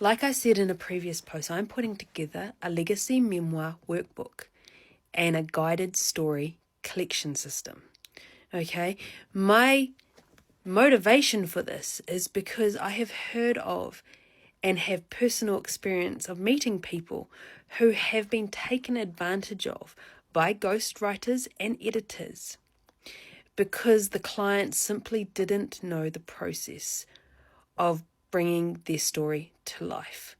Like I said in a previous post, I'm putting together a legacy memoir workbook and a guided story collection system. Okay, my motivation for this is because I have heard of and have personal experience of meeting people who have been taken advantage of by ghostwriters and editors because the client simply didn't know the process of bringing their story to life.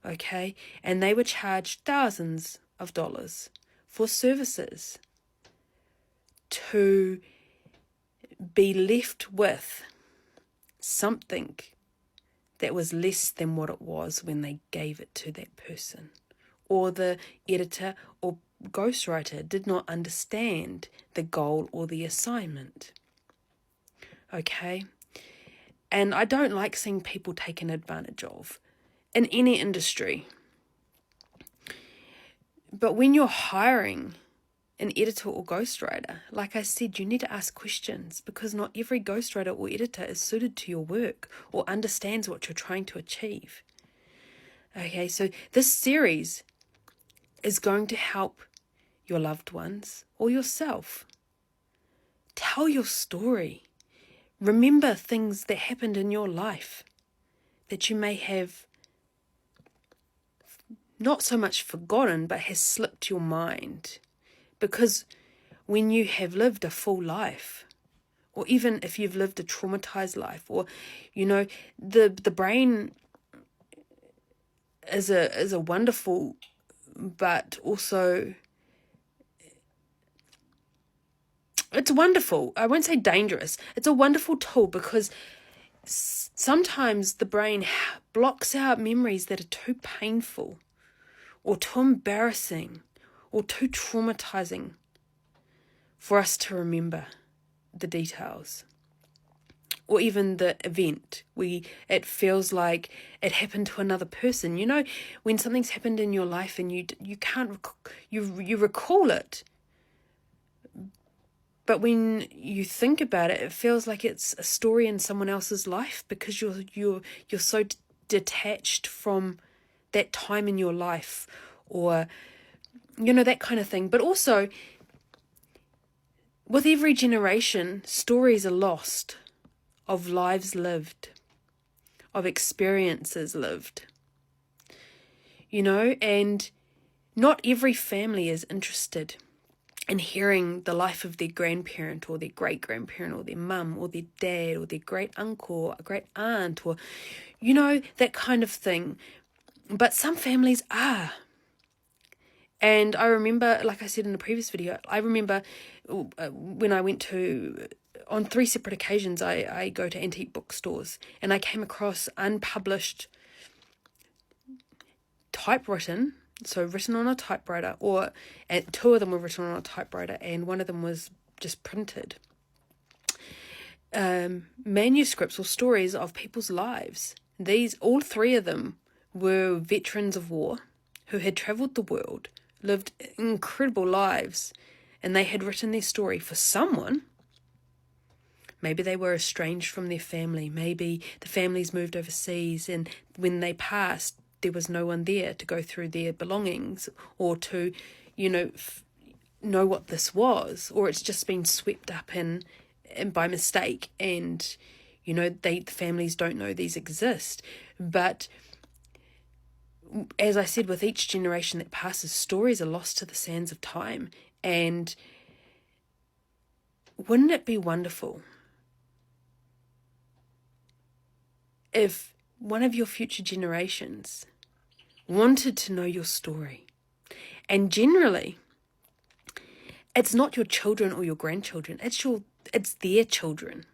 Okay, and they were charged thousands of dollars for services to be left with something that was less than what it was when they gave it to that person. Or the editor or ghostwriter did not understand the goal or the assignment. Okay? And I don't like seeing people taken advantage of in any industry. But when you're hiring an editor or ghostwriter, like I said, you need to ask questions because not every ghostwriter or editor is suited to your work or understands what you're trying to achieve. Okay, so this series is going to help your loved ones or yourself. Tell your story. Remember things that happened in your life that you may have not so much forgotten, but has slipped your mind. Because when you have lived a full life, or even if you've lived a traumatized life, or, the brain is a wonderful, but also, it's wonderful. I won't say dangerous. It's a wonderful tool because sometimes the brain blocks out memories that are too painful or too embarrassing or too traumatizing for us to remember the details or even the event. It feels like it happened to another person. When something's happened in your life and you can't you recall it, but when you think about it, it feels like it's a story in someone else's life because you're so detached from that time in your life, or that kind of thing. But also, with every generation, stories are lost of lives lived, of experiences lived. And not every family is interested in hearing the life of their grandparent or their great-grandparent or their mum or their dad or their great-uncle or a great-aunt or, that kind of thing. But some families are. And I remember, like I said in the previous video, I remember when I went to, on 3 separate occasions, I go to antique bookstores and I came across unpublished typewritten, so written on a typewriter, and 2 of them were written on a typewriter and 1 of them was just printed. Manuscripts or stories of people's lives. All 3 of them were veterans of war who had travelled the world, lived incredible lives, and they had written their story for someone. Maybe they were estranged from their family. Maybe the families moved overseas and when they passed, there was no one there to go through their belongings or to, know what this was, or it's just been swept up in by mistake and, the families don't know these exist. But as I said, with each generation that passes, stories are lost to the sands of time. And wouldn't it be wonderful if one of your future generations wanted to know your story? And generally, it's not your children or your grandchildren, it's their children.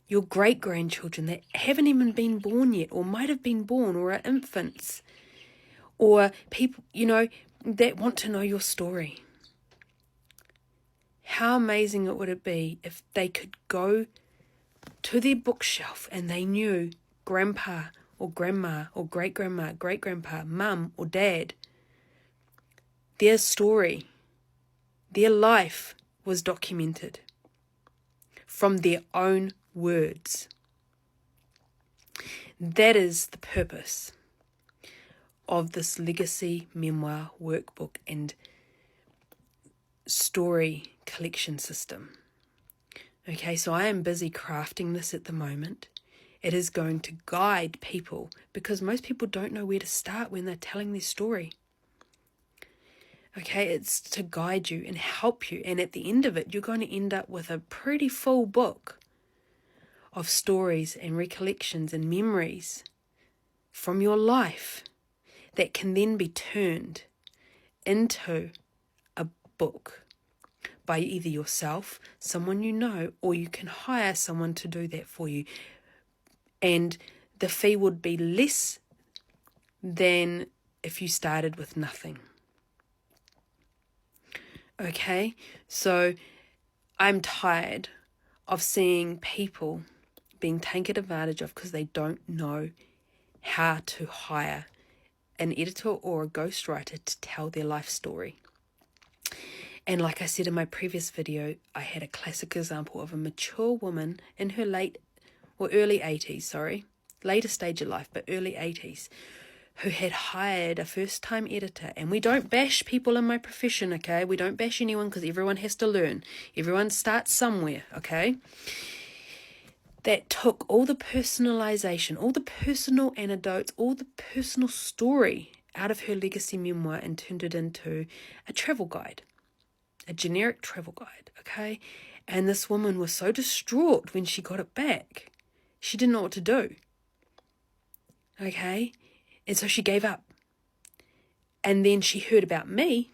Your great-grandchildren that haven't even been born yet, or might have been born, or are infants, or people, that want to know your story. How amazing would it be if they could go to their bookshelf and they knew grandpa or grandma or great-grandma, great-grandpa, mum or dad, their story, their life was documented from their own words. That is the purpose of this legacy memoir workbook and story collection system. Okay, so I am busy crafting this at the moment. It is going to guide people, because most people don't know where to start when they're telling their story. Okay, it's to guide you and help you. And at the end of it, you're going to end up with a pretty full book of stories and recollections and memories from your life that can then be turned into a book by either yourself, someone you know, or you can hire someone to do that for you. And the fee would be less than if you started with nothing. Okay, so I'm tired of seeing people being taken advantage of because they don't know how to hire an editor or a ghostwriter to tell their life story. And like I said in my previous video, I had a classic example of a mature woman in her early 80s, later stage of life, but early 80s, who had hired a first-time editor. And we don't bash people in my profession, okay? We don't bash anyone because everyone has to learn. Everyone starts somewhere, okay? That took all the personalization, all the personal anecdotes, all the personal story out of her legacy memoir and turned it into a travel guide. A generic travel guide, okay? And this woman was so distraught when she got it back. She didn't know what to do, okay? And so she gave up. And then she heard about me,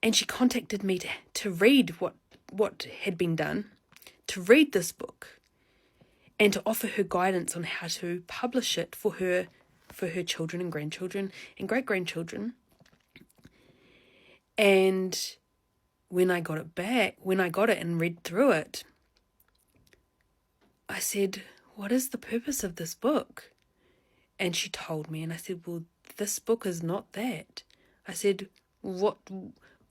and she contacted me to read what had been done, to read this book, and to offer her guidance on how to publish it for her children and grandchildren and great-grandchildren. And when I got it and read through it, I said, what is the purpose of this book? And she told me, and I said, well, this book is not that. I said, what?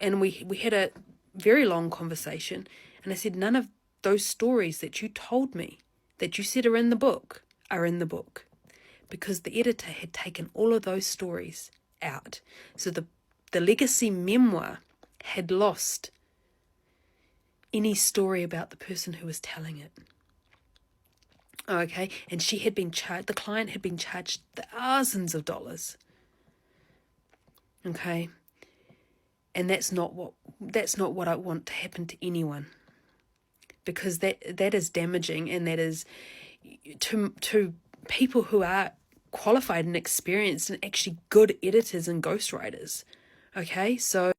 And we had a very long conversation, and I said, none of those stories that you told me, that you said are in the book, because the editor had taken all of those stories out. So the legacy memoir had lost any story about the person who was telling it. Okay, and the client had been charged thousands of dollars. Okay, and that's not what I want to happen to anyone, because that is damaging, and that is to people who are qualified and experienced and actually good editors and ghostwriters. Okay, so